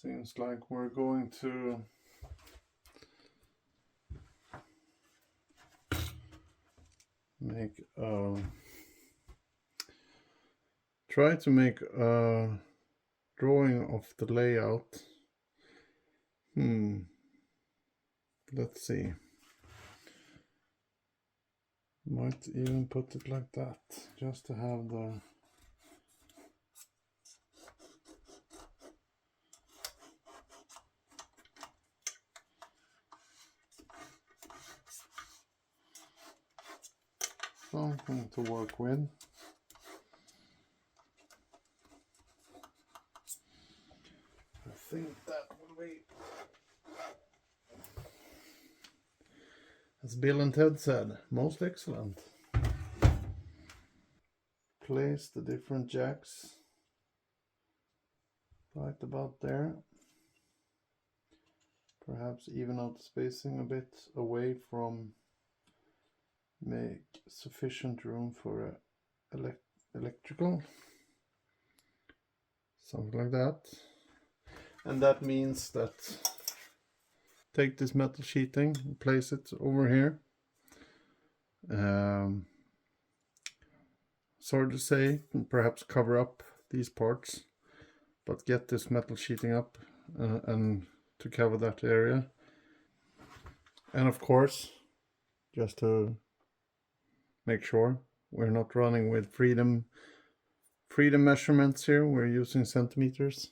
Seems like we're going to try to make a drawing of the layout. Let's see. Might even put it like that, just to have the something to work with. I think that will be, as Bill and Ted said, most excellent. Place the different jacks right about there. Perhaps even out the spacing a bit away from, make sufficient room for electrical, something like that. And that means that take this metal sheeting and place it over here. Sorry to say, perhaps cover up these parts, but get this metal sheeting up and to cover that area. And of course, just to make sure we're not running with freedom measurements here, we're using centimeters.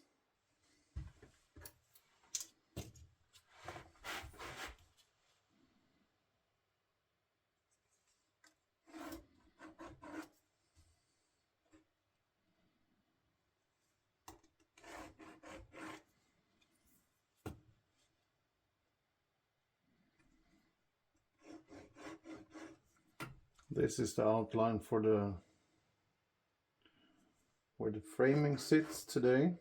This is the outline for where the framing sits today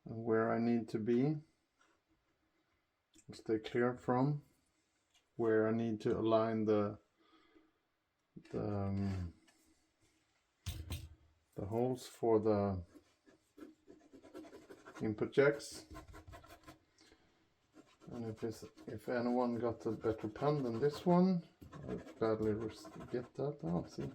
and where I need to be. Stay clear from where I need to align the holes for the input jacks. And if anyone got a better pen than this one, I'd gladly get that out. See.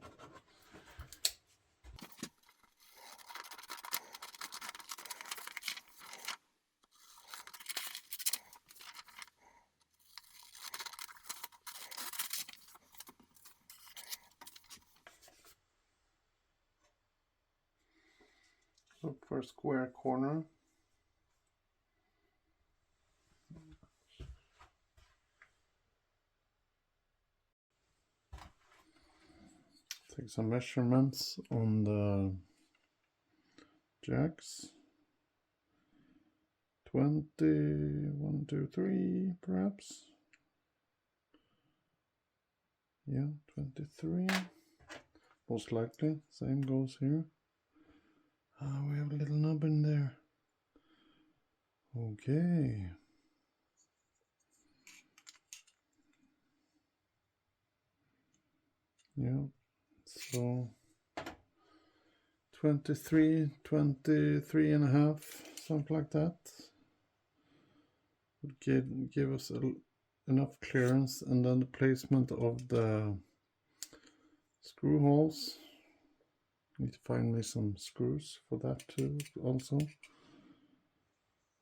Look for a square corner. Take some measurements on the jacks. 20, 1, 2, 3, perhaps. Yeah, 23. Most likely. Same goes here. We have a little knob in there. Okay. Yeah. So 23 and a half, something like that, would give us enough clearance. And then the placement of the screw holes, need to find me some screws for that too also.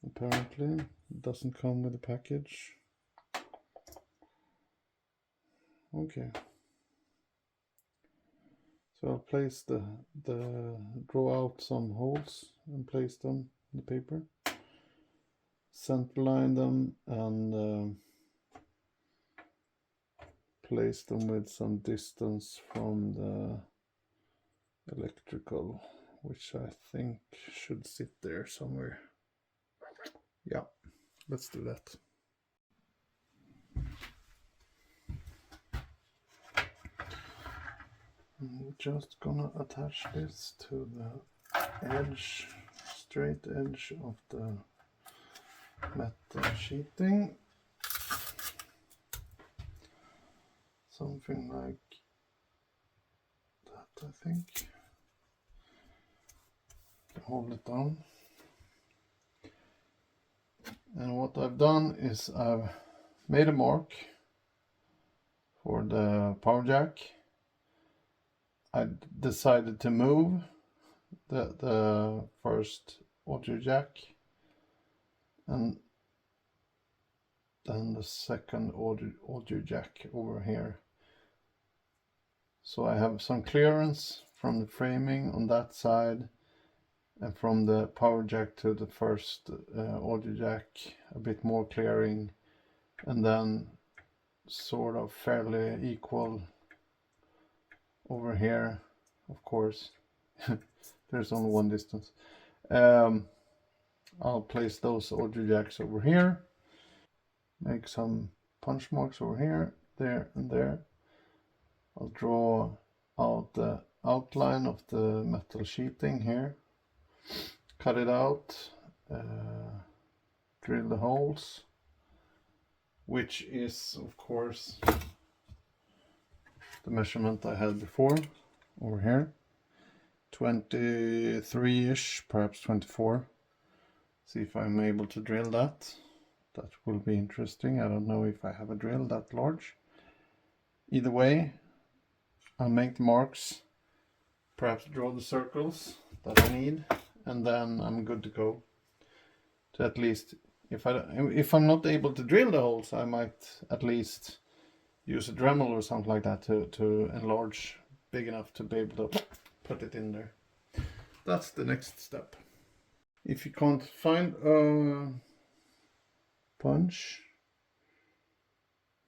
Apparently it doesn't come with a package. Okay. So I'll place draw out some holes and place them in the paper, center line them, and place them with some distance from the electrical, which I think should sit there somewhere. Yeah, let's do that. I'm just gonna attach this to the edge, straight edge of the metal sheeting. Something like that, I think. Hold it down. And what I've done is I've made a mark for the power jack. I decided to move the first audio jack and then the second audio jack over here. So I have some clearance from the framing on that side, and from the power jack to the first audio jack a bit more clearing, and then sort of fairly equal over here. Of course there's only one distance. I'll place those audio jacks over here, make some punch marks over here, there and there. I'll draw out the outline of the metal sheeting here, cut it out, drill the holes, which is of course the measurement I had before over here, 23-ish, perhaps 24. See if I'm able to drill that. That will be interesting. I don't know if I have a drill that large. Either way, I'll make the marks, perhaps draw the circles that I need, and then I'm good to go. To at least, if I'm not able to drill the holes, I might at least use a Dremel or something like that to enlarge big enough to be able to put it in there. That's the next step. If you can't find a punch,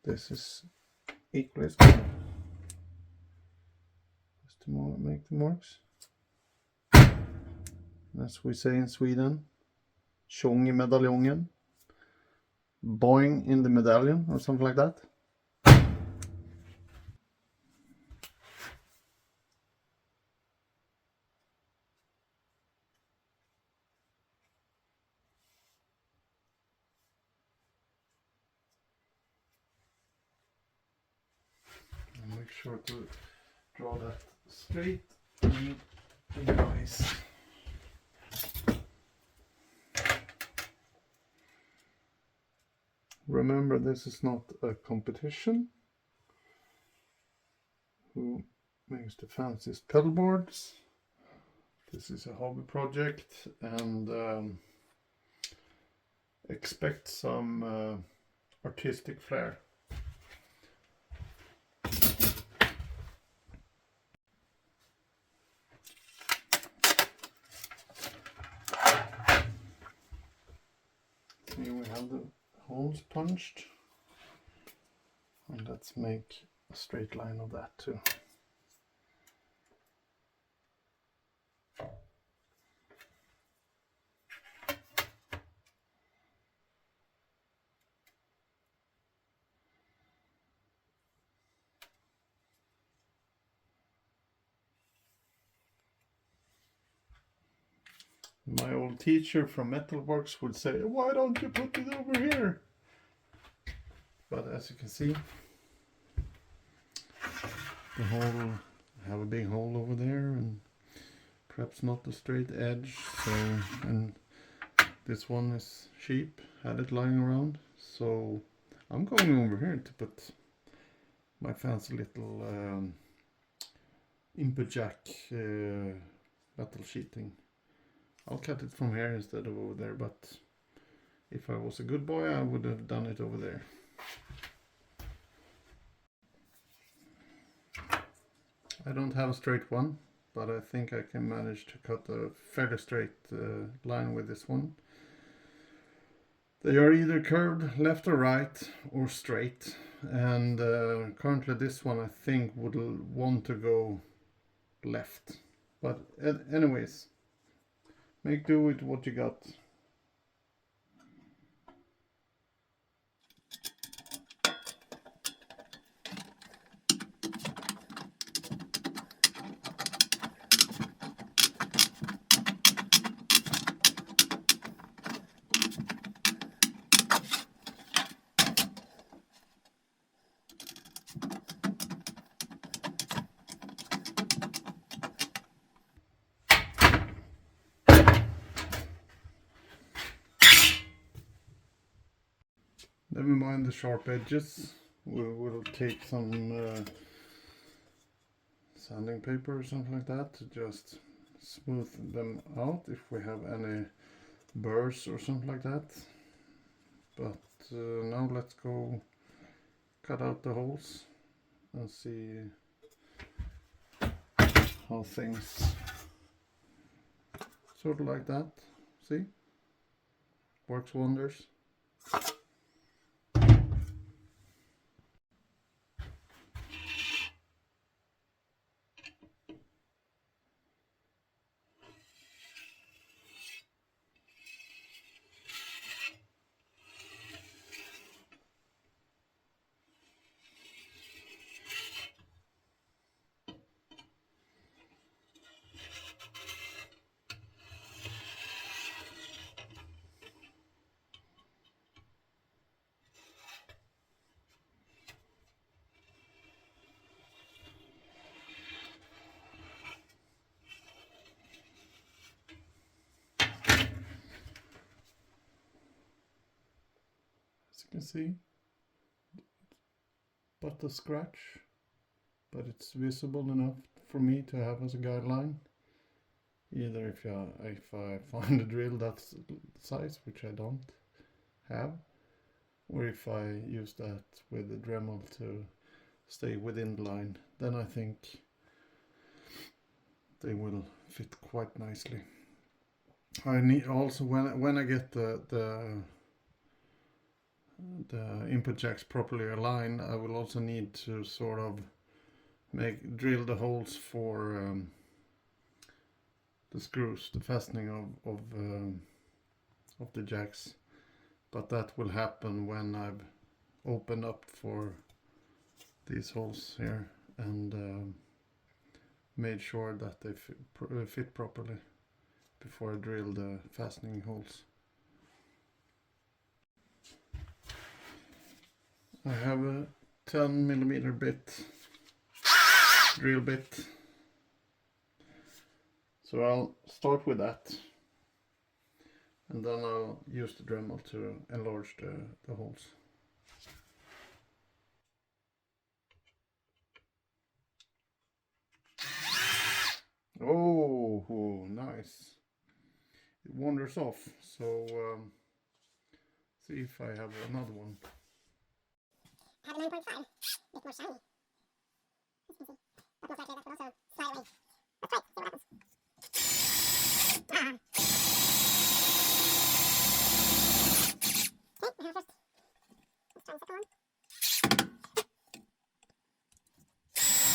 this is equally as good. Just to make the marks. As we say in Sweden, tjong i medaljongen, boing in the medallion, or something like that. And make sure to draw that straight and nice. Remember, this is not a competition. Who makes the fanciest pedal boards? This is a hobby project, and expect some artistic flair. Here we have the holes punched, and let's make a straight line of that too. My old teacher from Metalworks would say, why don't you put it over here? But as you can see, the hole, I have a big hole over there, and perhaps not a straight edge. So, and this one is cheap, had it lying around. So I'm going over here to put my fancy little input jack metal sheeting. I'll cut it from here instead of over there, but if I was a good boy, I would have done it over there. I don't have a straight one, but I think I can manage to cut a fairly straight line with this one. They are either curved left or right or straight, and currently this one I think would want to go left. But anyways, make do with what you got. Never mind the sharp edges. We will take some sanding paper or something like that to just smooth them out if we have any burrs or something like that. But now let's go cut out the holes and see how things sort of like that. See? Works wonders. As you can see, but a scratch, but it's visible enough for me to have as a guideline. Either if I find a drill that's the size, which I don't have, or if I use that with the Dremel to stay within the line, then I think they will fit quite nicely. I need also, when I get the input jacks properly aligned, I will also need to sort of drill the holes for the screws, the fastening of the jacks. But that will happen when I've opened up for these holes here and made sure that they fit properly before I drill the fastening holes. I have a 10mm drill bit, so I'll start with that, and then I'll use the Dremel to enlarge the holes. Oh, nice. It wanders off, so see if I have another one. I have a 9.5, a bit more shiny. As you can see. But most likely that will also slide away. Let's try it, see what happens. Okay, now first, let's try the second one. Sit nice.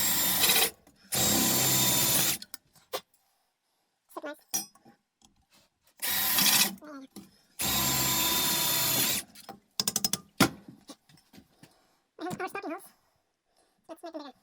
Our starting holes. Let's make them bigger.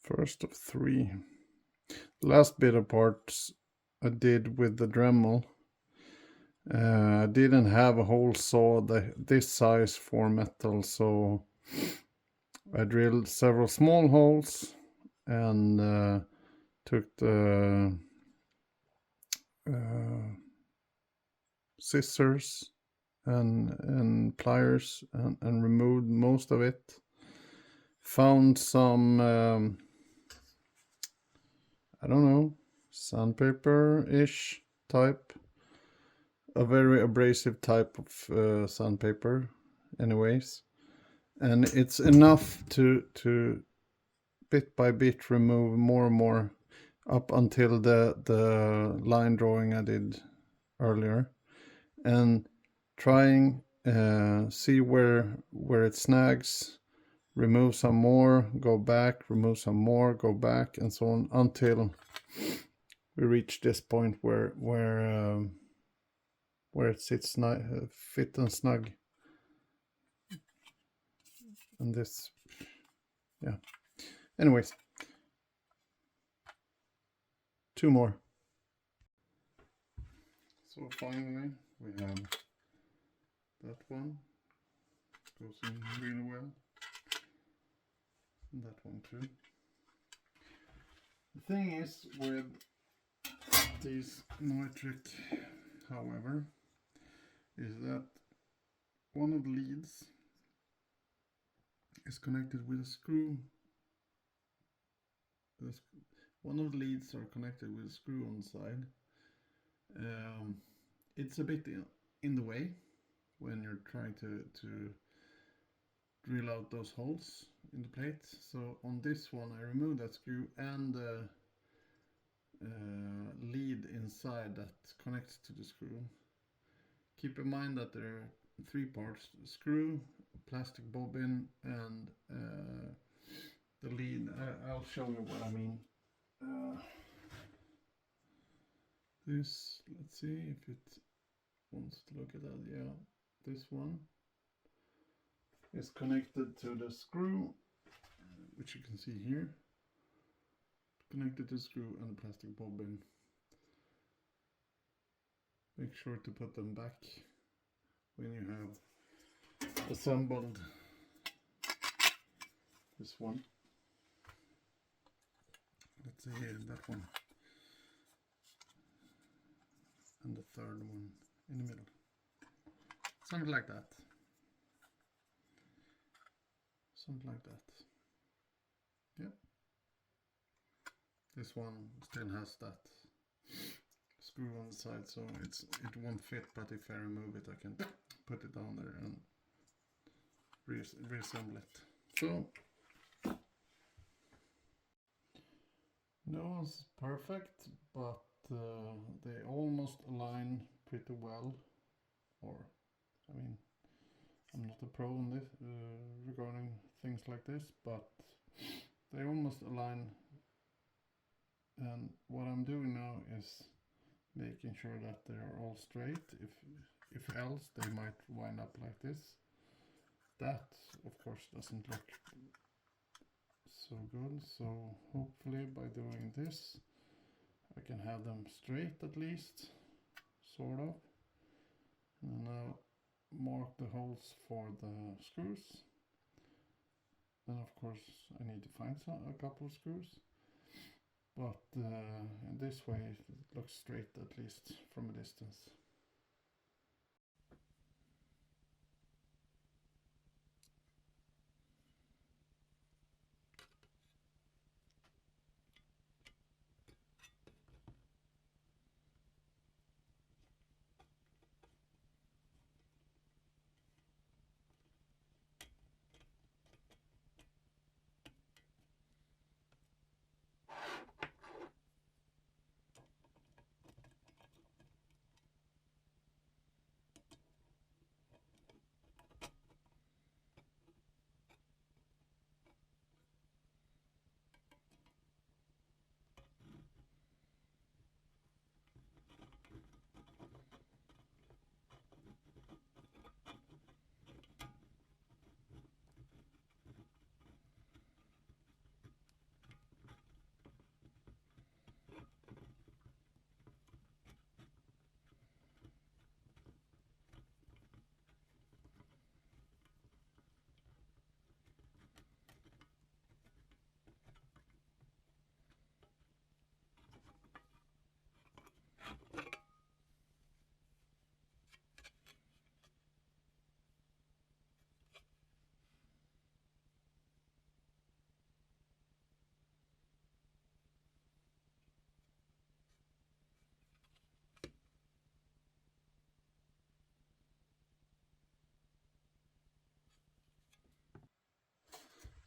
First of three. The last bit of parts I did with the Dremel. I didn't have a hole saw this size for metal, so I drilled several small holes and took the scissors and pliers and removed most of it. Found some I don't know, sandpaper-ish type, a very abrasive type of sandpaper anyways, and it's enough to bit by bit remove more and more up until the line drawing I did earlier, and trying see where it snags, remove some more, go back, remove some more, go back, and so on until we reach this point where it sits fit and snug. And this, yeah. Anyways, 2 more. So finally we have that one, goes in really well, and that one too. The thing is with these nitric, however, is that one of the leads is connected with a screw. One of the leads are connected with a screw on the side. It's a bit in the way when you're trying to drill out those holes in the plate. So on this one I removed that screw and the lead inside that connects to the screw. Keep in mind that there are 3 parts: the screw, plastic bobbin, and the lead. I'll show you what I mean. This, let's see if it wants to look at that. Yeah, this one is connected to the screw, which you can see here. Connected to the screw and the plastic bobbin. Make sure to put them back when you have assembled this one. Let's see here, that one. And the 3rd one in the middle. Something like that. Something like that. Yep. This one still has that screw on the side, so it won't fit, but if I remove it I can put it down there and reassemble it. So no one's perfect, but they almost align pretty well. Or, I mean, I'm not a pro on this regarding things like this, but they almost align. And what I'm doing now is making sure that they are all straight. If else, they might wind up like this. That, of course, doesn't look so good. So hopefully by doing this, I can have them straight at least, sort of. And now mark the holes for the screws. Then of course I need to find a couple of screws. But in this way it looks straight, at least from a distance.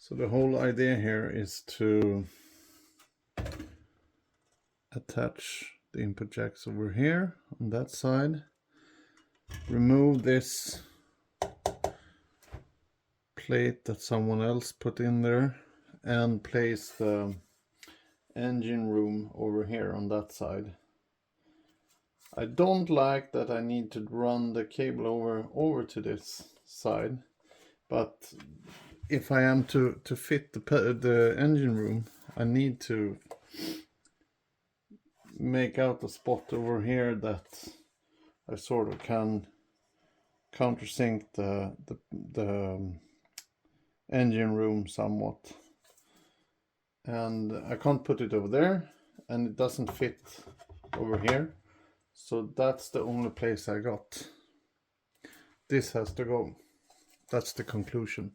So the whole idea here is to attach the input jacks over here on that side, remove this plate that someone else put in there, and place the engine room over here on that side. I don't like that I need to run the cable over to this side, but if I am to fit the engine room, I need to make out a spot over here that I sort of can countersink the engine room somewhat. And I can't put it over there, and it doesn't fit over here. So that's the only place I got. This has to go. That's the conclusion.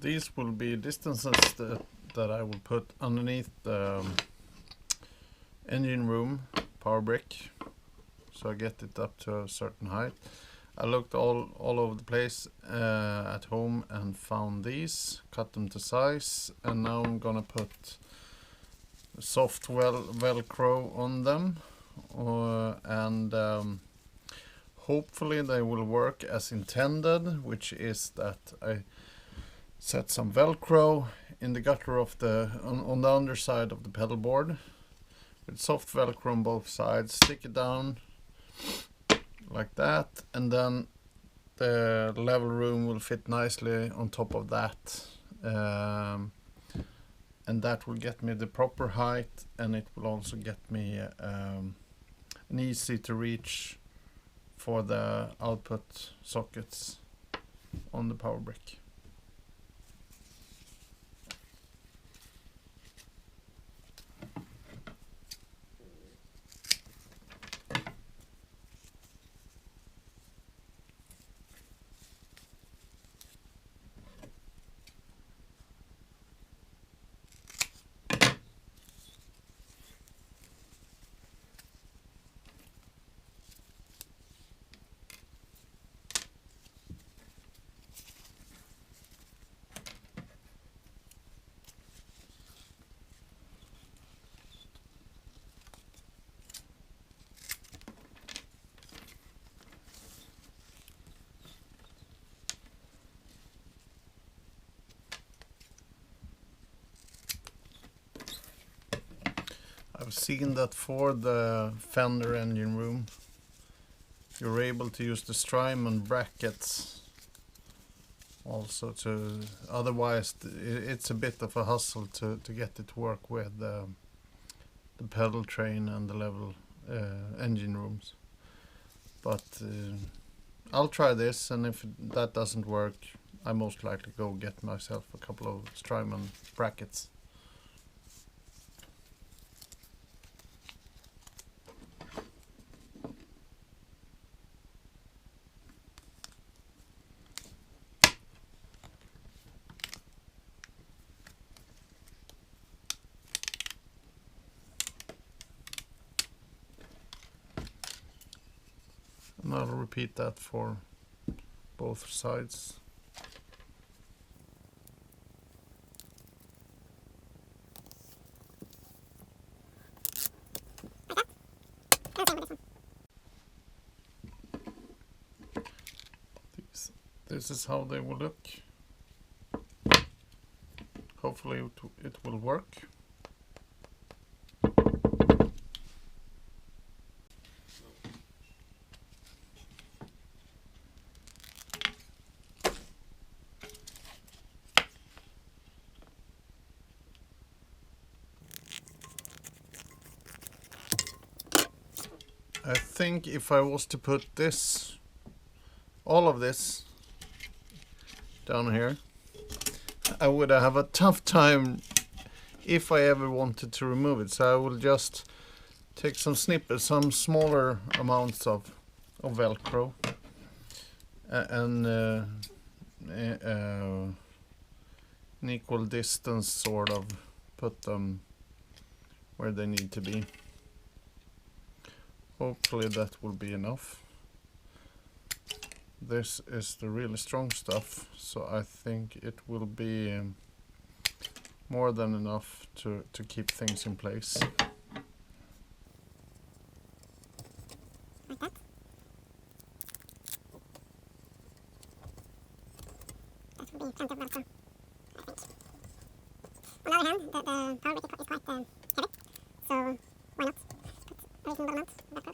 These will be distances that I will put underneath the engine room power brick, so I get it up to a certain height. I looked all over the place at home and found these, cut them to size, and now I'm gonna put soft velcro on them, and hopefully they will work as intended, which is that I set some velcro in the gutter of on the underside of the pedal board with soft velcro on both sides, stick it down like that, and then the level room will fit nicely on top of that, and that will get me the proper height, and it will also get me an easy to reach for the output sockets on the power brick. I've seen that for the Fender engine room, you're able to use the Strymon brackets also to, otherwise it's a bit of a hustle to get it to work with the Pedaltrain and the level engine rooms. But I'll try this, and if that doesn't work, I most likely go get myself a couple of Strymon brackets. And I'll repeat that for both sides. This is how they will look. Hopefully it will work. I think if I was to put this, all of this down here, I would have a tough time if I ever wanted to remove it. So I will just take some snippets, some smaller amounts of velcro, and an equal distance, sort of put them where they need to be. Hopefully that will be enough. This is the really strong stuff, so I think it will be more than enough to keep things in place. Like that. That will be plenty of velcro, I think. On the other hand, the fabric is quite heavy, so why not put a reasonable amount of velcro.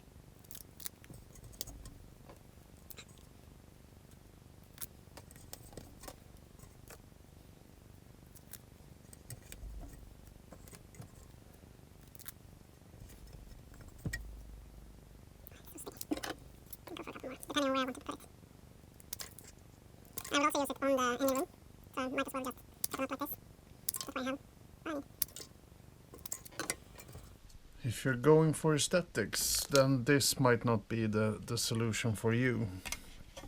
Depending on where I want to put it. I will also use it on the engine room, so might as well just set it up like this. That's what I have. If you're going for aesthetics, then this might not be the solution for you.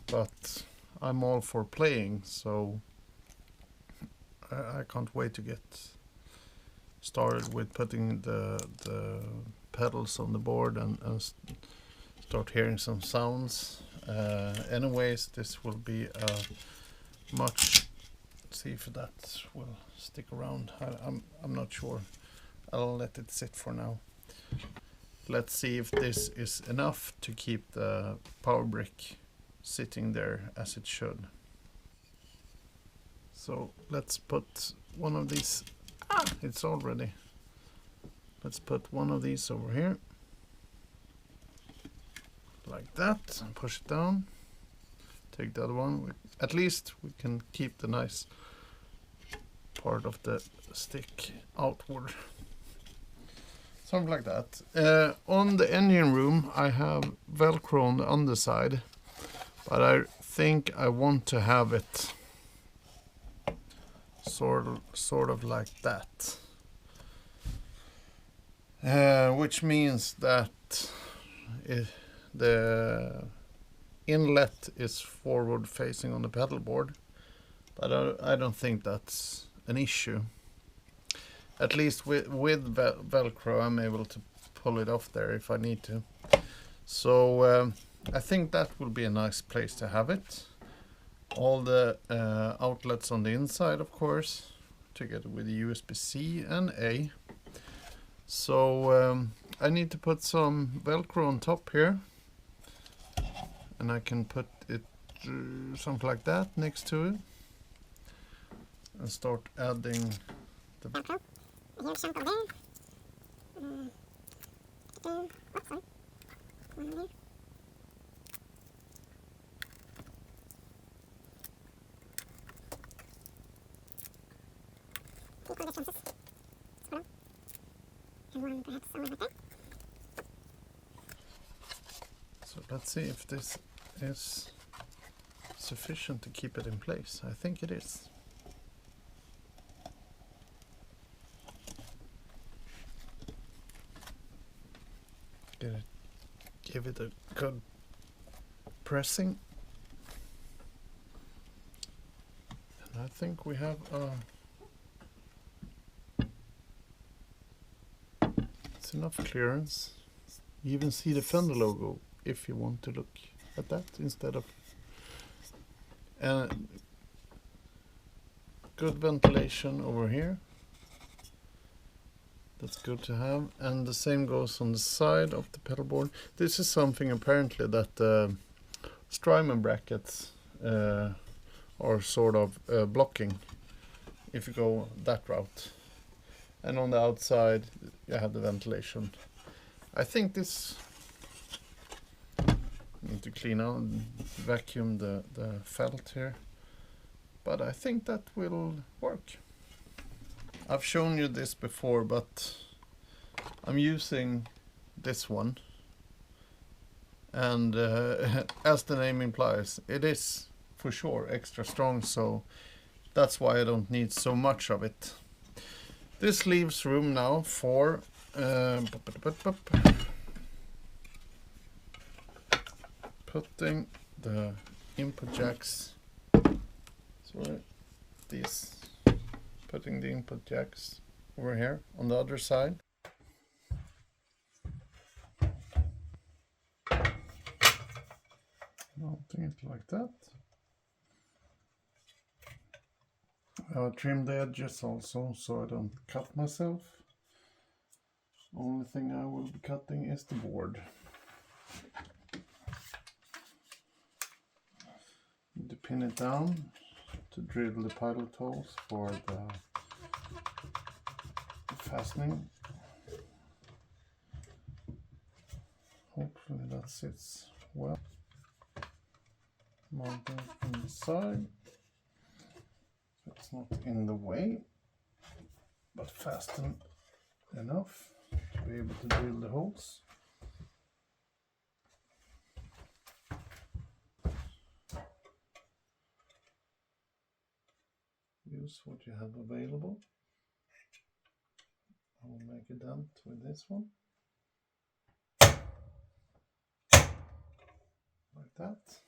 But I'm all for playing, so I can't wait to get started with putting the pedals on the board and start hearing some sounds. Anyways, this will be a much. Let's see if that will stick around. I'm not sure. I'll let it sit for now. Let's see if this is enough to keep the power brick sitting there as it should. So let's put one of these. It's all ready. Let's put one of these over here. Like that, and push it down. Take the other one. At least we can keep the nice part of the stick outward. Something like that. On the engine room, I have velcro on the underside, but I think I want to have it sort of like that. Which means that the inlet is forward facing on the pedal board, but I don't think that's an issue. At least with velcro I'm able to pull it off there if I need to. So I think that will be a nice place to have it. All the outlets on the inside, of course, together with the USB-C and A. So I need to put some velcro on top here, and I can put it something like that next to it and start adding the velcro. A huge chunk over there. Sorry. One here. Equal distances. Sort of. And one perhaps somewhere like that. So let's see if this is sufficient to keep it in place. I think it is. Give it a good pressing. And I think we have it's enough clearance. You even see the Fender logo if you want to look at that instead of good ventilation over here. That's good to have, and the same goes on the side of the pedal board. This is something apparently that Strymon brackets are sort of blocking if you go that route. And on the outside you have the ventilation. I think this need to clean out and vacuum the felt here, but I think that will work. I've shown you this before, but I'm using this one and as the name implies, it is for sure extra strong, so that's why I don't need so much of it. This leaves room now for putting the input jacks, putting the input jacks over here on the other side. Mounting it like that. I'll trim the edges also so I don't cut myself. Only thing I will be cutting is the board. Need to pin it down to drill the pedal toes for the fastening. Hopefully that sits well. Mount it from the side. It's not in the way, but fasten enough to be able to drill the holes. Use what you have available. I will make a dent with this one. Like that.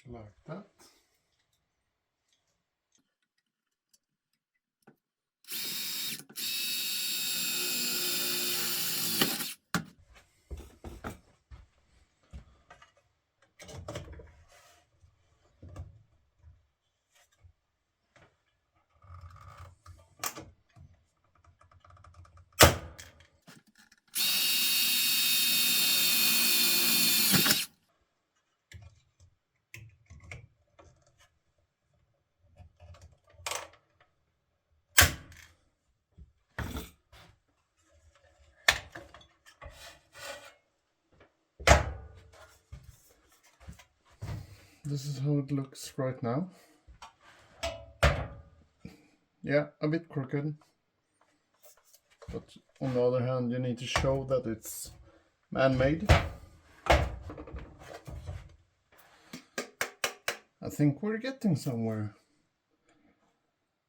Like that. This is how it looks right now. Yeah, a bit crooked. But on the other hand, you need to show that it's man-made. I think we're getting somewhere.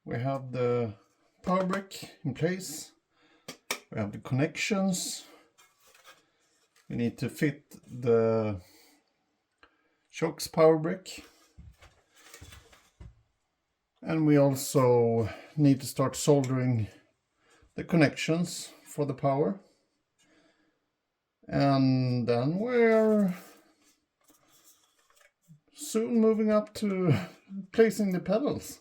We have the power brick in place. We have the connections. We need to fit the shocks power brick. And we also need to start soldering the connections for the power. And then we're soon moving up to placing the pedals.